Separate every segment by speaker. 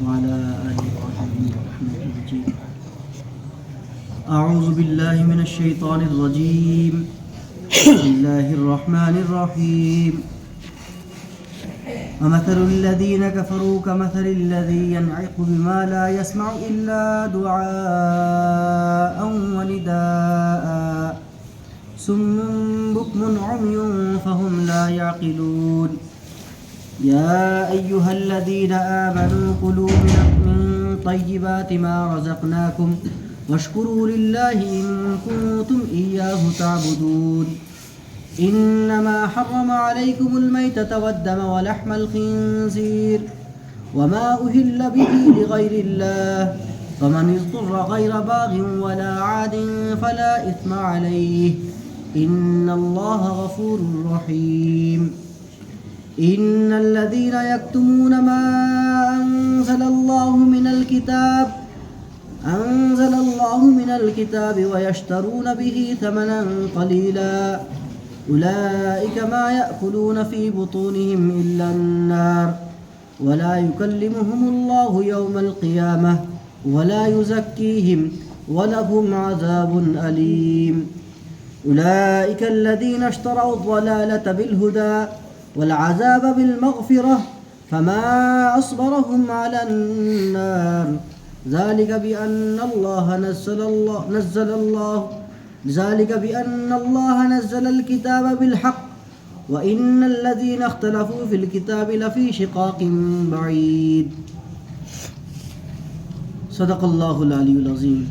Speaker 1: وعلى آله وصحبه ورحمة المجيد. أعوذ بالله من الشيطان الرجيم. بسم الله الرحمن الرحيم. ومثل الذين كفروا كمثل الذي ينعق بما لا يسمع إلا دعاء ونداء صم بكم عمي فهم لا يعقلون. يا أيها الذين آمنوا كلوا من طيبات ما رزقناكم واشكروا لله إن كنتم إياه تعبدون. إنما حرم عليكم الميتة والدم ولحم الخنزير وما أهل به لغير الله فمن اضطر غير باغ ولا عاد فلا إثم عليه إن الله غفور رحيم. إن الذين يكتمون ما أنزل الله من الكتاب ويشترون به ثمنا قليلا أولئك ما يأكلون في بطونهم إلا النار ولا يكلمهم الله يوم القيامة ولا يزكيهم ولهم عذاب أليم. أولئك الذين اشتروا الضلالة بالهدى والعذاب بالمغفرة فما أصبرهم على النار ذلك بأن الله نزل الكتاب بالحق وإن الذين اختلفوا في الكتاب لفي شقاق بعيد. صدق اللہ العلی العظیم.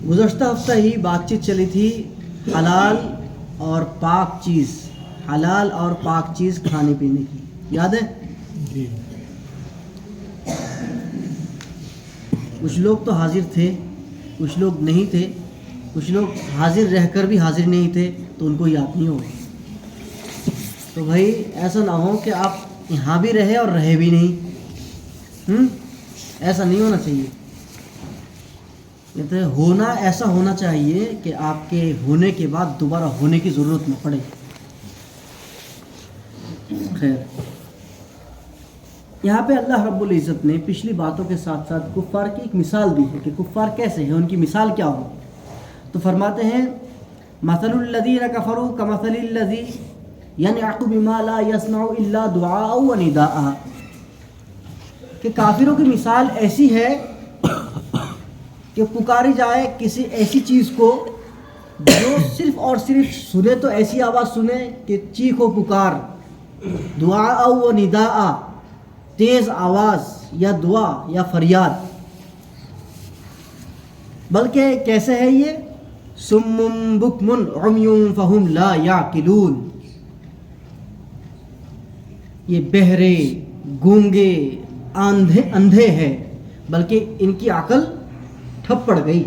Speaker 1: گزشتہ ہفتہ ہی بات چیت چلی تھی حلال اور پاک چیز کھانے پینے کی، یاد ہے؟ جی. کچھ لوگ تو حاضر تھے، کچھ لوگ نہیں تھے، کچھ لوگ حاضر رہ کر بھی حاضر نہیں تھے تو ان کو یاد نہیں ہوگا. تو بھائی ایسا نہ ہو کہ آپ یہاں بھی رہے اور رہے بھی نہیں. ایسا نہیں ہونا چاہیے. ہونا ایسا ہونا چاہیے کہ آپ کے ہونے کے بعد دوبارہ ہونے کی ضرورت نہ پڑے. خیر، یہاں پہ اللہ رب العزت نے پچھلی باتوں کے ساتھ ساتھ کفار کی ایک مثال دی ہے کہ کفار کیسے ہیں، ان کی مثال کیا ہو. تو فرماتے ہیں مثل الذین کفروا کمثل الذی ینعق بما لا یسمع الا دعاء ونداء، کہ کافروں کی مثال ایسی ہے کہ پکاری جائے کسی ایسی چیز کو جو صرف اور صرف سنے تو ایسی آواز سنے کہ چیخ و پکار، دعا و نداء، تیز آواز یا دعا یا فریاد. بلکہ کیسے ہے یہ؟ صم بکم عمی فہم لا یعقلون، یہ بہرے، گونگے، اندھے ہیں بلکہ ان کی عقل ٹھپ پڑ گئی،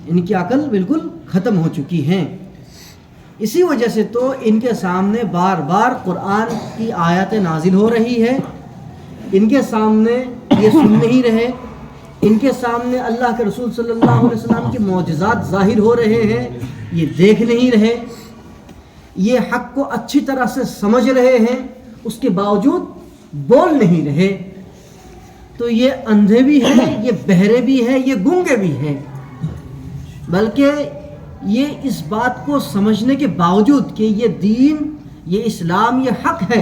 Speaker 1: ان کی عقل بالکل ختم ہو چکی ہیں. اسی وجہ سے تو ان کے سامنے بار بار قرآن کی آیتیں نازل ہو رہی ہے، ان کے سامنے یہ سن نہیں رہے، ان کے سامنے اللہ کے رسول صلی اللہ علیہ وسلم کے معجزات ظاہر ہو رہے ہیں، یہ دیکھ نہیں رہے، یہ حق کو اچھی طرح سے سمجھ رہے ہیں، اس کے باوجود بول نہیں رہے. تو یہ اندھے بھی ہیں، یہ بہرے بھی ہیں، یہ گونگے بھی ہیں. بلکہ یہ اس بات کو سمجھنے کے باوجود کہ یہ دین، یہ اسلام، یہ حق ہے،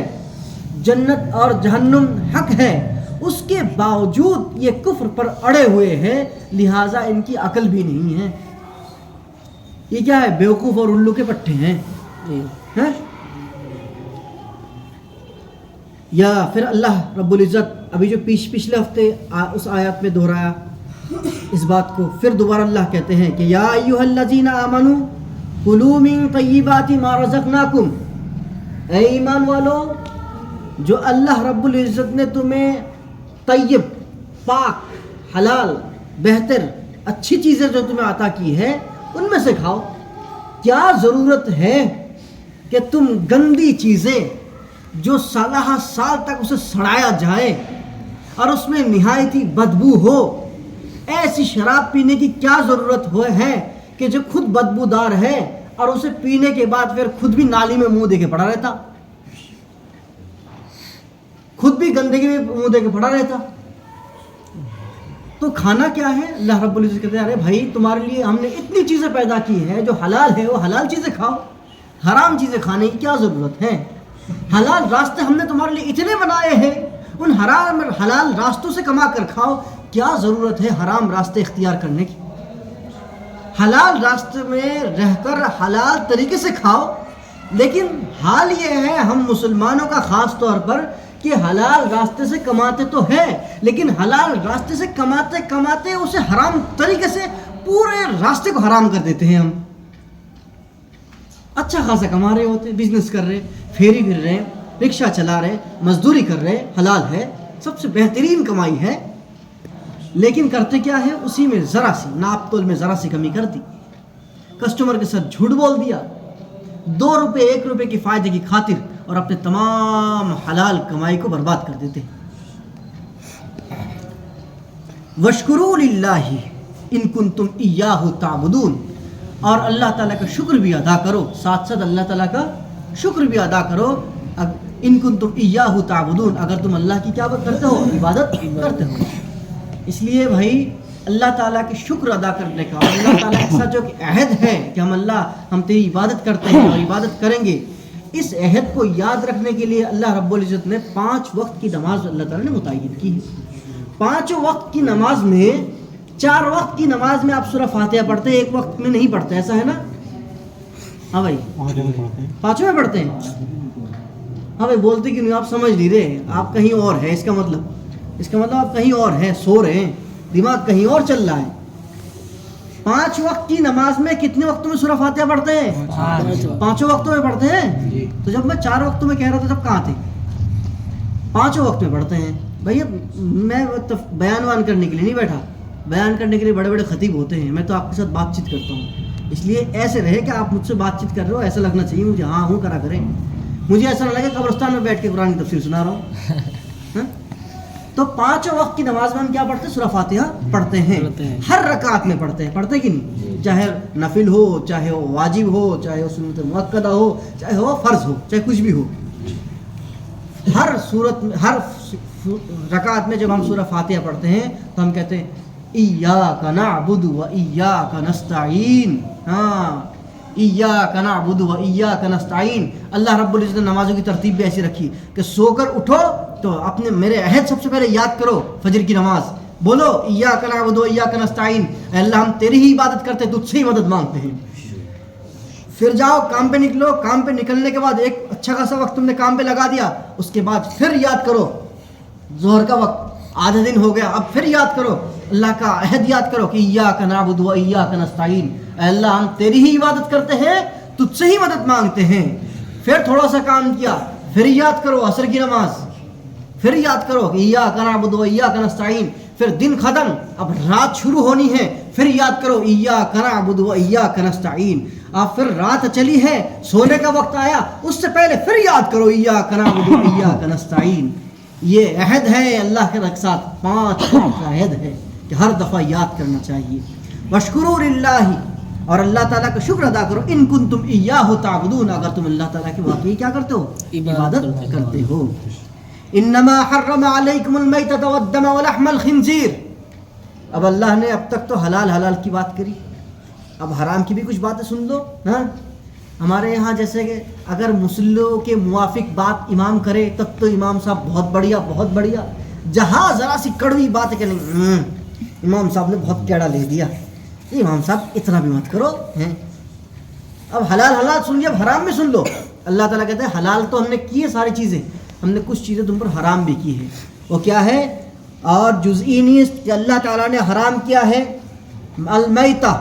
Speaker 1: جنت اور جہنم حق ہے، اس کے باوجود یہ کفر پر اڑے ہوئے ہیں، لہٰذا ان کی عقل بھی نہیں ہے. یہ کیا ہے؟ بیوقوف اور الو کے پٹھے ہیں. یا پھر اللہ رب العزت ابھی جو پچھلے ہفتے اس آیات میں دہرایا اس بات کو، پھر دوبارہ اللہ کہتے ہیں کہ یا ایھا الذین آمنوا کلوا من طیبات ما رزقناکم، اے ایمان والو، جو اللہ رب العزت نے تمہیں طیب، پاک، حلال، بہتر، اچھی چیزیں جو تمہیں عطا کی ہے ان میں سے کھاؤ. کیا ضرورت ہے کہ تم گندی چیزیں جو سالہ سال تک اسے سڑایا جائے اور اس میں نہایت ہی بدبو ہو، ایسی شراب پینے کی کیا ضرورت ہے کہ جو خود بدبودار ہے اور اسے پینے کے بعد پھر خود بھی نالی میں منہ دے کے پڑا رہتا. खुद भी गंदगी में मुंह दे के पड़ा रहता। तो खाना क्या है, अल्लाह रब्बुल इज़्ज़त कहते हैं अरे भाई तुम्हारे लिए हमने इतनी चीज़ें पैदा की हैं, जो हलाल है वो हलाल चीज़ें खाओ, हराम चीज़ें खाने की क्या ज़रूरत है। हलाल रास्ते हमने तुम्हारे लिए इतने बनाए हैं, उन हलाल रास्तों से कमा कर खाओ, क्या ज़रूरत है हराम रास्ते इख्तियार करने की। हलाल रास्ते में रहकर हलाल तरीके से खाओ। लेकिन हाल ये है हम मुसलमानों का ख़ास तौर पर कि हलाल रास्ते से कमाते तो है, लेकिन हलाल रास्ते से कमाते कमाते उसे हराम तरीके से पूरे रास्ते को हराम कर देते हैं। हम अच्छा खासा कमा रहे होते, बिजनेस कर रहे, फेरी फिर रहे, रिक्शा चला रहे, मजदूरी कर रहे, हलाल है, सबसे बेहतरीन कमाई है, लेकिन करते क्या है, उसी में ज़रा सी नाप तोल में ज़रा सी कमी कर दी, कस्टमर के साथ झूठ बोल दिया, 2 रुपये 1 रुपये की फ़ायदे की खातिर, और अपने तमाम हलाल कमाई को बर्बाद कर देते हैं। वशकुरू लिल्लाहि इन कुंतुम इय्याहु ताबुदून, और अल्लाह ताला का शुक्र भी अदा करो, साथ साथ अल्लाह ताला का शुक्र भी अदा करो। इन कुंतुम इय्याहु ताबुदून, अगर तुम अल्लाह की क्या करते हो, इबादत करते हो। इसलिए भाई अल्लाह ताला की शुक्र अदा करने का, और अल्लाह ताला के साथ जो अहद है कि हम तेरी इबादत करते हैं और इबादत करेंगे, इस अहद को याद रखने के लिए अल्लाह रब्बुल इज़्ज़त ने 5 वक्त की नमाज अल्लाह ताला ने मुतय्यन की है। 5 वक्त की नमाज में, 4 वक्त की नमाज में आप सूरह फातिहा पढ़ते हैं, 1 वक्त में नहीं पढ़ते, ऐसा है ना? हाँ भाई, 5 में पढ़ते हैं। हाँ भाई, बोलते क्यों नहीं, आप समझ नहीं रहे, आप कहीं और है, इसका मतलब आप कहीं और हैं, सो रहे हैं, दिमाग कहीं और चल रहा है। 5 वक्त की नमाज में कितने वक्तों में सूरह फातिहा पढ़ते हैं? 5 वक्तों में पढ़ते हैं। तो जब मैं 4 वक्तों में कह रहा था तब कहाँ थे? 5 वक्त में पढ़ते हैं। भैया मैं बयान करने के लिए नहीं बैठा, बयान करने के लिए बड़े बड़े खतीब होते हैं, मैं तो आपके साथ बातचीत करता हूँ। इसलिए ऐसे रहे कि आप मुझसे बातचीत कर रहे हो, ऐसा लगना चाहिए मुझे, हाँ हूँ करा करें, मुझे ऐसा ना लगे कब्रिस्तान में बैठ के कुरान की तफसीर सुना रहा हूँ। तो 5 वक्त की नमाज में हम क्या पढ़ते हैं? सूरह फातिहा पढ़ते हैं। हर रकात में पढ़ते कि नहीं, चाहे नफिल हो, चाहे वो वाजिब हो, चाहे वो सुन्नत मुअक्कदा हो, चाहे वो फ़र्ज़ हो, चाहे कुछ भी हो, हर सूरत में, हर रकात में जब हम सूरह फातिहा पढ़ते हैं तो हम कहते हैं इय्याका नअबुदु व इय्याका नस्तईन। हाँ, इय्याका नअबुदु व इय्याका नस्तईन। अल्लाह रब्बुल इज़्ज़त ने नमाज़ों की तरतीब भी ऐसी रखी कि सोकर उठो तो अपने मेरे अहद सबसे पहले याद करो, फजर की नमाज बोलो इय्याका नअबुदु व इय्याका नस्तईन, अल्लाह हम तेरी ही इबादत करते हैं, तुझसे ही मदद मांगते हैं। फिर जाओ काम पे निकलो, काम पे निकलने के बाद एक अच्छा खासा वक्त तुमने काम पे लगा दिया, उसके बाद फिर याद करो, ज़ोहर का वक्त आधा दिन हो गया, अब फिर याद करो, अल्लाह का अहद याद करो कि इय्याका नअबुदु व इय्याका नस्तईन, अल्लाह हम तेरी ही इबादत करते हैं, तुझसे ही मदद मांगते हैं। फिर थोड़ा सा काम किया, फिर याद करो असर की नमाज, फिर याद करो कि इय्याका नअबुदु व इय्याका नस्तईन। फिर दिन ख़त्म, अब रात शुरू होनी है, फिर याद करो इय्याका नअबुदु व इय्याका नस्तईन। अब फिर रात चली है, सोने का वक्त आया, उससे पहले फिर याद करो इय्याका नअबुदु व इय्याका नस्तईन। ये अहद है अल्लाह के साथ, 5 वक्त का अहद है कि हर दफ़ा याद करना चाहिए। वशकुरू लिल्लाहि, और अल्लाह ताला का शुक्र अदा करो, इन कुंतुम इय्याहु ताबुदून, अगर तुम अल्लाह ताला की वाकई क्या करते हो? इबादत करते हो। इन्नमा हर्रम अलैकुमुल मैतत वद्दम व लहमल खिंजीर। अब अल्लाह ने अब तक तो हलाल की बात करी, अब हराम की भी कुछ बातें सुन लो। हाँ, हमारे यहाँ जैसे कि अगर मुसल्लों के मुवाफिक बात इमाम करे तब तो इमाम साहब बहुत बढ़िया, जहाँ ज़रा सी कड़वी बात करेंगे, इमाम साहब ने बहुत टेढ़ा ले दिया, इमाम साहब इतना भी मत करो हैं। अब हलाल सुन लिया, अब हराम भी सुन लो। अल्लाह ताला कहते हैं हलाल तो हमने की है सारी चीज़ें, हमने कुछ चीज़ें तुम पर हराम भी की है। वो क्या है? और जुज़ई नीस कि अल्लाह ताला ने हराम किया है अलमैता,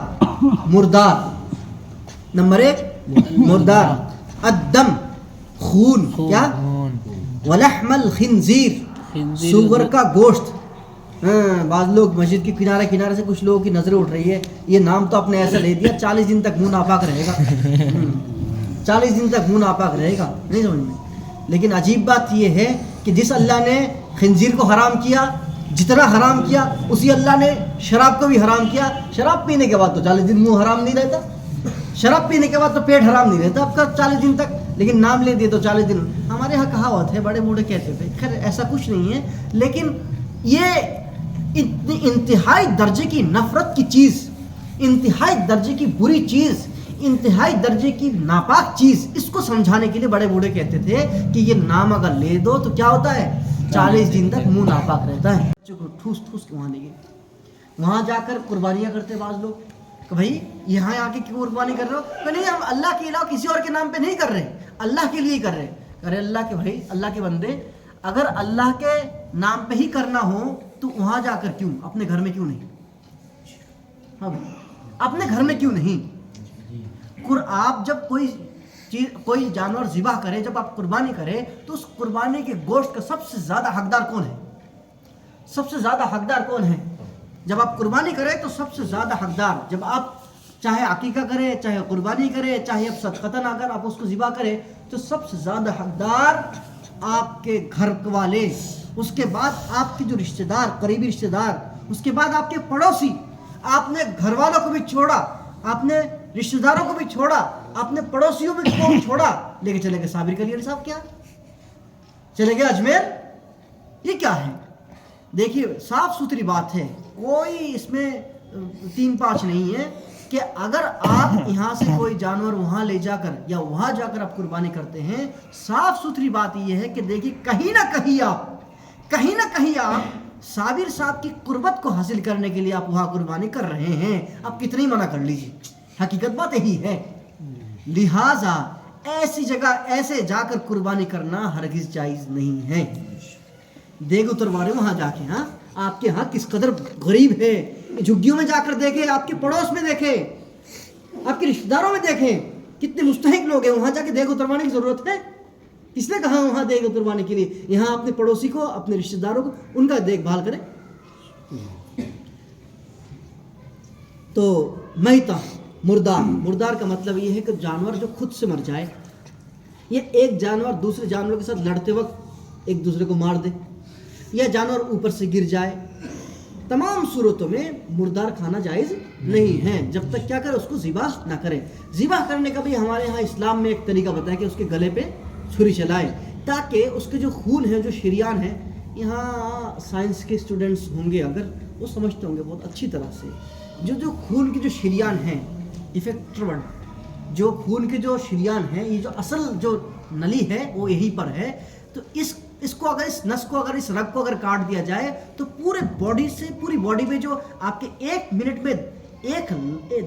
Speaker 1: मुर्दार, नंबर 1 मुर्दार, अद्दम खून, क्या, वलहमल खिंजीर, सूअर का गोश्त। बाद लोग मस्जिद के किनारे से कुछ लोगों की नज़रें उठ रही है, ये नाम तो आपने ऐसा ले दिया 40 दिन तक मुँह नापाक रहेगा। 40 दिन तक मुँह नापाक रहेगा, नहीं समझ में। लेकिन अजीब बात यह है कि जिस अल्लाह ने खिंजीर को हराम किया, जितना हराम किया, उसी अल्लाह ने शराब को भी हराम किया। शराब पीने के बाद तो 40 दिन मुँह हराम नहीं रहता, शराब पीने के बाद तो पेट हराम नहीं रहता आपका 40 दिन तक, लेकिन नाम ले दिए तो 40 दिन। हमारे यहाँ कहावत है, बड़े बूढ़े कहते थे, खैर ऐसा कुछ नहीं है, लेकिन ये इतनी इंतहाई दर्जे की नफरत की चीज़, इंतहाई दर्जे की बुरी चीज़, इंतहाई दर्जे की नापाक चीज़, इसको समझाने के लिए बड़े बूढ़े कहते थे कि ये नाम अगर ले दो तो क्या होता है, 40 दिन तक मुंह नापाक रहता है। बच्चों को ठूस ठूस के वहाँ ले गए, वहाँ जाकर कुर्बानियाँ करते बाज लोग कि भाई यहाँ आके क्यों कुर्बानी कर रहे हो? तो नहीं, हम अल्लाह के अलावा किसी और के नाम पे नहीं कर रहे, अल्लाह के लिए ही कर रहे। अरे अल्लाह के भाई, अल्लाह के बंदे, अगर अल्लाह के नाम पे ही करना हो तो वहाँ जाकर क्यों, अपने घर में क्यों नहीं? हाँ भाई, अपने घर में क्यों नहीं? आप जब कोई जानवर ज़िबा करे, जब आप कुर्बानी करें, तो उस कुर्बानी के गोश्त का सबसे ज़्यादा हकदार कौन है? सबसे ज़्यादा हकदार कौन है? जब आप कुर्बानी करें तो सबसे ज़्यादा हकदार, जब आप चाहे अकीका करें, चाहे कुर्बानी करें, चाहे आप सदक़तन अगर आप उसको ज़िबा करें, तो सबसे ज़्यादा हकदार आपके घर वाले, उसके बाद आपके जो रिश्तेदार, करीबी रिश्तेदार, उसके बाद आपके पड़ोसी। आपने घर वालों को भी छोड़ा, आपने रिश्तेदारों को भी छोड़ा, आपने पड़ोसियों को भी छोड़ा, लेके चले गए साबिर कलियर साहब, क्या चले गए अजमेर? ये क्या है? देखिए साफ सुथरी बात है, कोई इसमें 3-5 नहीं है कि अगर आप यहाँ से कोई जानवर वहाँ ले जाकर या वहाँ जाकर आप कुर्बानी करते हैं, साफ सुथरी बात यह है कि देखिए कहीं ना कहीं आप साबिर साहब की कुर्बत को हासिल करने के लिए आप वहाँ कुर्बानी कर रहे हैं। आप कितनी मना कर लीजिए, हकीकत बात यही है। लिहाजा ऐसी जगह ऐसे जाकर कुर्बानी करना हरगिज जायज़ नहीं है। देख उतरवारे वहाँ जाके, हाँ आपके यहाँ किस कदर गरीब है, झुग्गियों में जाकर देखे, आपके पड़ोस में देखे, आपके रिश्तेदारों में देखें, कितने मुस्तहिक लोग हैं, वहाँ जाके देख उतरवाने की ज़रूरत है? किसने कहा वहाँ देख उतरवाने के लिए? यहाँ अपने पड़ोसी को, अपने रिश्तेदारों को, उनका देखभाल करें। तो मैता, मुर्दार का मतलब ये है कि जानवर जो खुद से मर जाए, ये एक जानवर दूसरे जानवर के साथ लड़ते वक्त एक दूसरे को मार दे, या जानवर ऊपर से गिर जाए, तमाम सूरतों में मुर्दार खाना जायज़ नहीं है, जब तक क्या करे, उसको ज़िबा ना करे। ज़िबा करने का भी हमारे यहाँ इस्लाम में एक तरीका बताया कि उसके गले पे छुरी चलाए, ताकि उसके जो खून है, जो शरियान है, यहाँ साइंस के स्टूडेंट्स होंगे अगर, वो समझते होंगे बहुत अच्छी तरह से, जो खून की जो शरियान है, इफेक्टर, जो खून के जो शरियान है, ये जो असल जो नली है वो यहीं पर है। तो इसको अगर, इस नस को अगर, इस रग को अगर काट दिया जाए तो पूरी बॉडी में जो आपके 1 मिनट में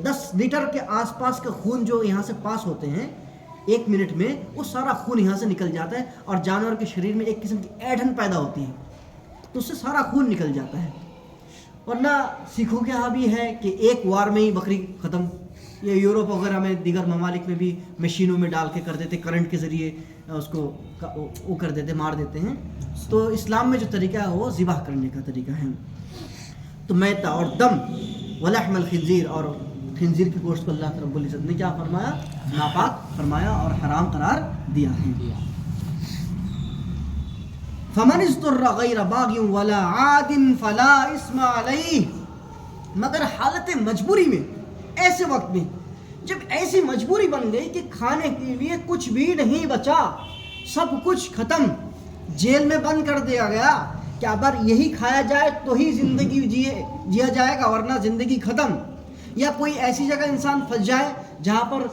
Speaker 1: 10 लीटर के आसपास का खून जो यहाँ से पास होते हैं 1 मिनट में, वो सारा खून यहाँ से निकल जाता है, और जानवर के शरीर में एक किस्म की ऐंठन पैदा होती है, तो उससे सारा खून निकल जाता है। वरना सिखों के यहाँ भी है कि एक वार में ही बकरी ख़त्म। ये यूरोप वगैरह में, दीगर ममालिक में भी मशीनों में डाल के कर देते, करंट के ज़रिए उसको वो कर देते, मार देते हैं। तो इस्लाम में जो तरीका है वो ज़िबाह करने का तरीका है। तो मैता और दम वलहमल खिंजीर, और खिंजीर की गोश्त को अल्लाह रब्बुल इज़्ज़त ने क्या फरमाया? नापाक फरमाया और हराम करार दिया है। फमन इज़्तुर्रा गैर बागिन वला आदिन फला इस्मा अलैहि, मगर हालत मजबूरी में, ऐसे वक्त में जब ऐसी मजबूरी बन गई कि खाने के लिए कुछ भी नहीं बचा, सब कुछ खत्म, जेल में बंद कर दिया गया, क्या बार यही खाया जाए तो ही जिंदगी जिया जाएगा, वरना जिंदगी खत्म। या कोई ऐसी जगह इंसान फंस जाए जहाँ पर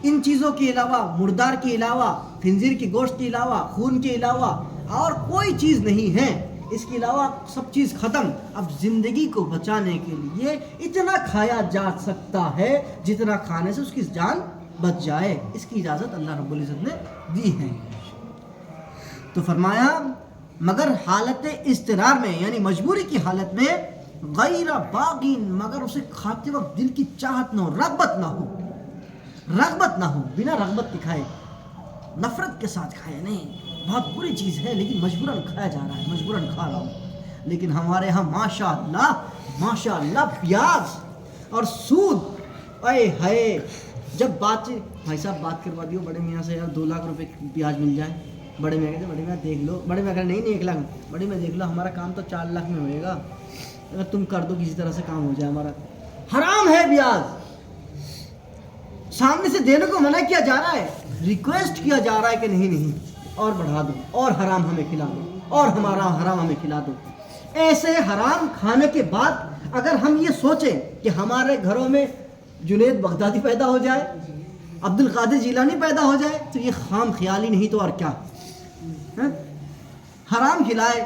Speaker 1: इन चीज़ों के अलावा, मुर्दार के अलावा, खिंजीर के गोश्त के अलावा, खून के अलावा और कोई चीज़ नहीं है, इसके अलावा सब चीज़ ख़त्म। अब ज़िंदगी को बचाने के लिए इतना खाया जा सकता है जितना खाने से उसकी जान बच जाए, इसकी इजाज़त अल्लाह रब्बुल इज़्ज़त ने दी है। तो फरमाया मगर हालत इज़्तिरार में, यानी मजबूरी की हालत में, गैर बागिन, मगर उसे खाते वक्त दिल की चाहत ना हो, रग़बत ना हो, बिना रग़बत के खाए, नफ़रत के साथ खाए नहीं, बहुत बुरी चीज़ है लेकिन मजबूरन खाया जा रहा है, मजबूरन खा रहा हूँ। लेकिन हमारे यहाँ माशाअल्लाह प्याज और सूद, अरे है, जब भाई साहब बात करवा दियो बड़े मियाँ से, यार 2 लाख रुपए प्याज मिल जाए, बड़े मियाँ कहते, बड़े मियाँ देख लो, बड़े मियाँ कहते नहीं 1 लाख, बड़े मियाँ देख लो हमारा काम तो 4 लाख में होएगा, अगर तुम कर दो किसी तरह से काम हो जाए हमारा। हराम है प्याज, سامنے سے دینے کو منع کیا جا رہا ہے, ریکویسٹ کیا جا رہا ہے کہ نہیں اور بڑھا دو, اور حرام ہمیں کھلا دو, اور ہمارا حرام ہمیں کھلا دو. ایسے حرام کھانے کے بعد اگر ہم یہ سوچیں کہ ہمارے گھروں میں جنید بغدادی پیدا ہو جائے, عبد القادر جیلانی پیدا ہو جائے, تو یہ خام خیالی نہیں تو اور کیا. حرام کھلائے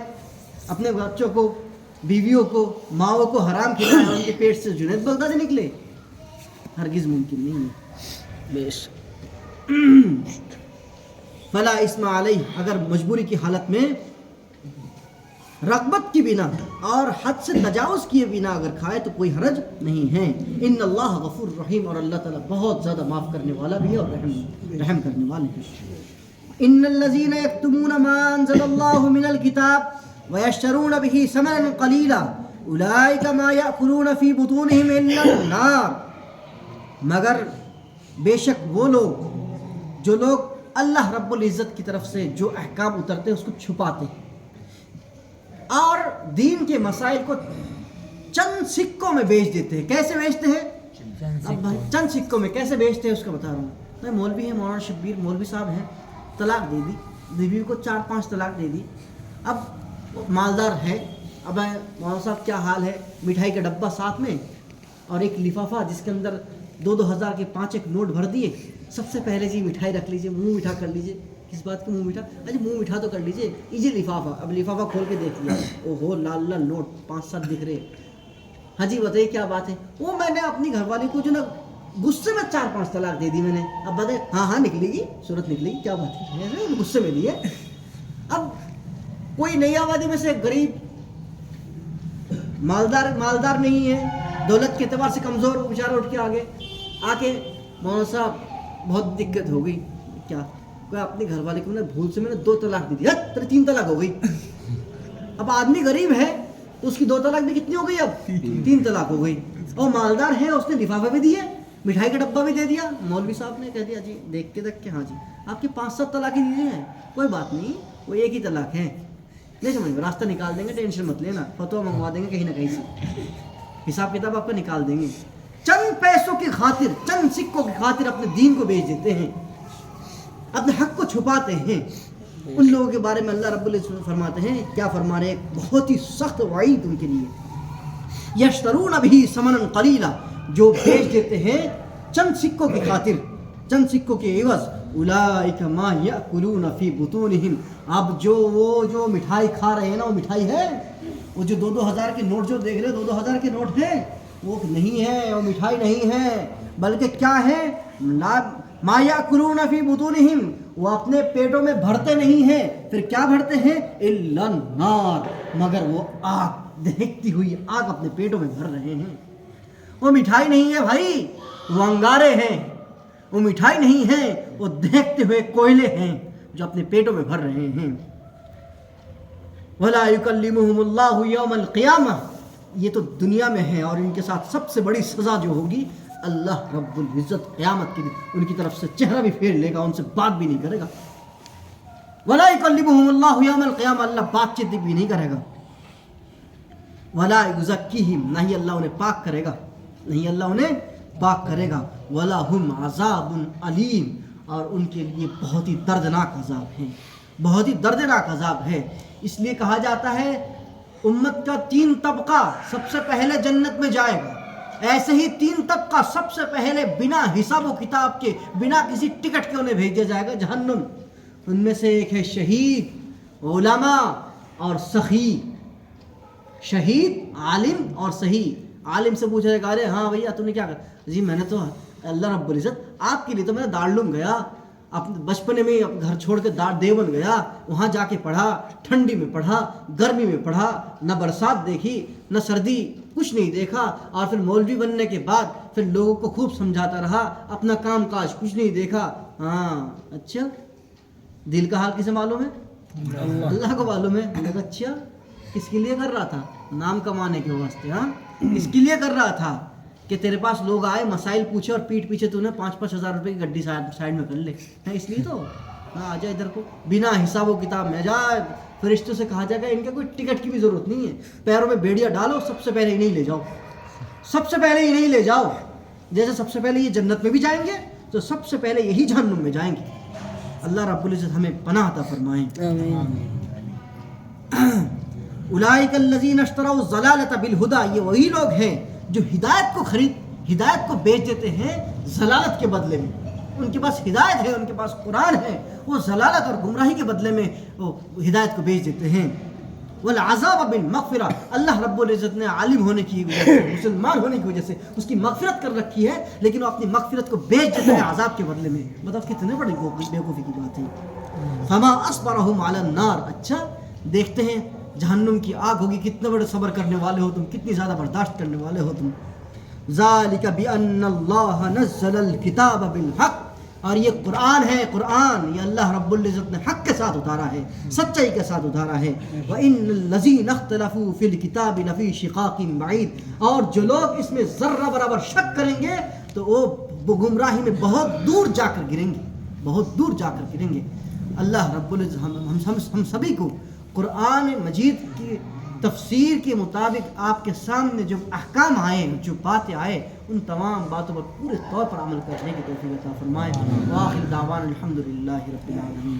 Speaker 1: اپنے بچوں کو, بیویوں کو, ماؤں کو حرام کھلائے اور ان کے پیٹ سے جنید بغدادی نکلے, ہرگز ممکن نہیں ہے. فلا اسم علیہ, اگر مجبوری کی حالت میں رغبت کی بنا اور حد سے تجاوز کیے بنا اگر کھائے تو کوئی حرج نہیں ہے. ان اللہ غفور رحیم, اور اللہ تعالیٰ بہت زیادہ معاف کرنے والا بھی ہے اور رحم کرنے والے ہیں. ان الذين يكتمون ما انزل الله من الكتاب ويشترون به ثمنا قليلا اولئك ما ياكلون في بطونهم الا النار, مگر بے شک وہ لوگ جو لوگ اللہ رب العزت کی طرف سے جو احکام اترتے ہیں اس کو چھپاتے ہیں اور دین کے مسائل کو چند سکوں میں بیچ دیتے ہیں. کیسے بیچتے ہیں؟ اب چند سکوں میں کیسے بیچتے ہیں اس کا بتا رہا ہوں. میں مولوی ہیں, مولانا شبیر مولوی صاحب ہیں, طلاق دے دی, بیوی کو 4-5 طلاق دے دی. اب مالدار ہے, اب مولانا صاحب کیا حال ہے, مٹھائی کا ڈبہ ساتھ میں اور ایک لفافہ جس کے اندر 2-2 ہزار کے 5 ایک نوٹ بھر دیے. سب سے پہلے جی مٹھائی رکھ لیجئے, منہ میٹھا کر لیجئے. کس بات کو منہ میٹھا؟ اچھا منہ میٹھا تو کر لیجئے, یہ لفافہ. اب لفافہ کھول کے دیکھ لیا, او ہو لال لال نوٹ 5-7 دکھ رہے. ہاں جی بتائیے کیا بات ہے؟ وہ میں نے اپنی گھر والی کو جو نا غصے میں 4-5 طلاق دے دی میں نے. اب بتائیں, ہاں نکلے گی, صورت نکلے گی, کیا بات ہے, غصے میں دی ہے. اب کوئی نئی آبادی میں سے غریب مالدار نہیں ہے, دولت کے اعتبار سے کمزور, بیچارہ اٹھ کے آ کے مولانا صاحب بہت دقت ہو گئی. کیا کوئی اپنی گھر والے کو بھول سے میں نے 2 طلاق دی دی, 3 طلاق ہو گئی. اب آدمی غریب ہے تو اس کی 2 طلاق بھی کتنی ہو گئی, اب 3 طلاق ہو گئی. اور مالدار ہے, اس نے لفافہ بھی دیا, مٹھائی کا ڈبہ بھی دے دیا. مولوی صاحب نے کہہ دیا جی دیکھتے دیکھ کے, ہاں جی آپ کی 5-7 طلاقیں دی ہیں, کوئی بات نہیں, وہ ایک ہی طلاق ہے, نہیں سمجھ میں, راستہ نکال دیں گے, ٹینشن مت لینا, فتویٰ منگوا دیں گے کہیں نہ کہیں سے, حساب کتاب آپ کا نکال دیں گے. چند پیسوں کی خاطر, چند سکوں کی خاطر اپنے دین کو بیچ دیتے ہیں, اپنے حق کو چھپاتے ہیں. ان لوگوں کے بارے میں اللہ رب العزت فرماتے ہیں, کیا فرما رہے ہیں, بہت ہی سخت وعید ان کے لیے. یشترون به ثمنا قلیلا, جو بیچ دیتے ہیں چند سکوں کی خاطر, چند سکوں کے عوض. اولئک ما یاکلون فی بطونہم, اب جو مٹھائی کھا رہے ہیں نا, وہ مٹھائی ہے, وہ جو 2-2 ہزار کے نوٹ جو دیکھ رہے, 2-2 ہزار کے نوٹ ہیں, وہ نہیں ہے, وہ مٹھائی نہیں ہے, بلکہ کیا ہے, ما یاکلون فی بطونہم, وہ اپنے پیٹوں میں بھرتے نہیں ہیں. پھر کیا بھرتے ہیں, الا النار, مگر وہ آگ, دہکتی ہوئی آگ اپنے پیٹوں میں بھر رہے ہیں. وہ مٹھائی نہیں ہے بھائی, وہ انگارے ہیں, وہ مٹھائی نہیں ہے, وہ دہکتے ہوئے کوئلے ہیں جو اپنے پیٹوں میں بھر رہے ہیں. وَلَا يُكَلِّمُهُمُ اللَّهُ يَوْمَ الْقِيَامَةِ, یہ تو دنیا میں ہے, اور ان کے ساتھ سب سے بڑی سزا جو ہوگی, اللہ رب العزت قیامت کے دن ان کی طرف سے چہرہ بھی پھیر لے گا, ان سے بات بھی نہیں کرے گا. وَلَا يُكَلِّمُهُمُ اللَّهُ يَوْمَ الْقِيَامَةِ, اللہ بات چیت بھی نہیں کرے گا. وَلَا يُزَكِّيهِمْ, نہ ہی اللہ انہیں پاک کرے گا, نہیں اللہ انہیں پاک کرے گا. وَلَهُمْ عَذَابٌ عَلِيمٌ, اور ان کے لیے بہت ہی دردناک عذاب ہے, بہت ہی دردناک عذاب ہے. اس لیے کہا جاتا ہے امت کا 3 طبقہ سب سے پہلے جنت میں جائے گا, ایسے ہی 3 طبقہ سب سے پہلے بنا حساب و کتاب کے, بنا کسی ٹکٹ کے انہیں بھیجا جائے گا جہنم. ان میں سے ایک ہے شہید, علماء اور سخی. شہید, عالم اور سخی. عالم سے پوچھا جائے گا, ارے ہاں بھیا تم نے کیا کہا, جی میں نے تو اللہ رب العزت آپ کے لیے تو میں دارالعلوم گیا, اپنے بچپنے میں گھر چھوڑ کے دیوبند گیا, وہاں جا کے پڑھا, ٹھنڈی میں پڑھا, گرمی میں پڑھا, نہ برسات دیکھی نہ سردی, کچھ نہیں دیکھا, اور پھر مولوی بننے کے بعد پھر لوگوں کو خوب سمجھاتا رہا, اپنا کام کاج کچھ نہیں دیکھا. ہاں اچھا, دل کا حال کسے معلوم ہے, اللہ کو معلوم ہے. اچھا کس کے لیے کر رہا تھا, نام کمانے کے واسطے, ہاں اس کے لیے کر رہا تھا کہ تیرے پاس لوگ آئے, مسائل پوچھے, اور پیٹ پیچھے تو نے 5-5 ہزار روپے کی گڈی سائڈ میں کر لے, اس لیے تو ہاں آ جا ادھر کو, بنا حساب و کتاب میں جا. فرشتوں سے کہا جائے گا ان کے کوئی ٹکٹ کی بھی ضرورت نہیں ہے, پیروں میں بیڑیاں ڈالو, سب سے پہلے انہیں لے جاؤ, سب سے پہلے انہیں لے جاؤ. جیسے سب سے پہلے یہ جنت میں بھی جائیں گے تو سب سے پہلے یہی جہنم میں جائیں گے. اللہ رب العزت ہمیں پناہ عطا فرمائیں. اولئک الذین اشتروا الضلالۃ بالہدی، یہ وہی لوگ ہیں جو ہدایت کو بیچ دیتے ہیں ضلالت کے بدلے میں. ان کے پاس ہدایت ہے، ان کے پاس قرآن ہے، وہ ضلالت اور گمراہی کے بدلے میں وہ ہدایت کو بیچ دیتے ہیں. والعذاب بالمغفرہ، اللہ رب العزت نے عالم ہونے کی وجہ سے، مسلمان ہونے کی وجہ سے اس کی مغفرت کر رکھی ہے، لیکن وہ اپنی مغفرت کو بیچ دیتے ہیں عذاب کے بدلے میں. بتاؤ کتنے بڑی بیوقوفی کی بات ہے. فما اصبرهم علی النار، اچھا دیکھتے ہیں جہنم کی آگ ہوگی، کتنے بڑے صبر کرنے والے ہو تم، کتنی زیادہ برداشت کرنے والے ہو تم. ذالک بان اللہ نزل الکتاب بالحق، اور یہ قرآن ہے، قرآن یہ اللہ رب العزت نے حق کے ساتھ اتارا ہے، سچائی کے ساتھ اتارا ہے. وَإِنَّ الَّذِينَ اخْتَلَفُوا فِي الْكِتَابِ لَفِي شِقَاقٍ بَعِيدٍ، اور جو لوگ اس میں ذرہ برابر شک کریں گے تو وہ گمراہی میں بہت دور جا کر گریں گے، بہت دور جا کر گریں گے. اللہ رب العزت ہم سبھی کو قرآن مجید کی تفسیر کے مطابق آپ کے سامنے جو احکام آئے، جو باتیں آئے، ان تمام باتوں پر پورے طور پر عمل کرنے کی توفیق عطا فرمائے. وآخر دعوانا الحمدللہ رب العالمین.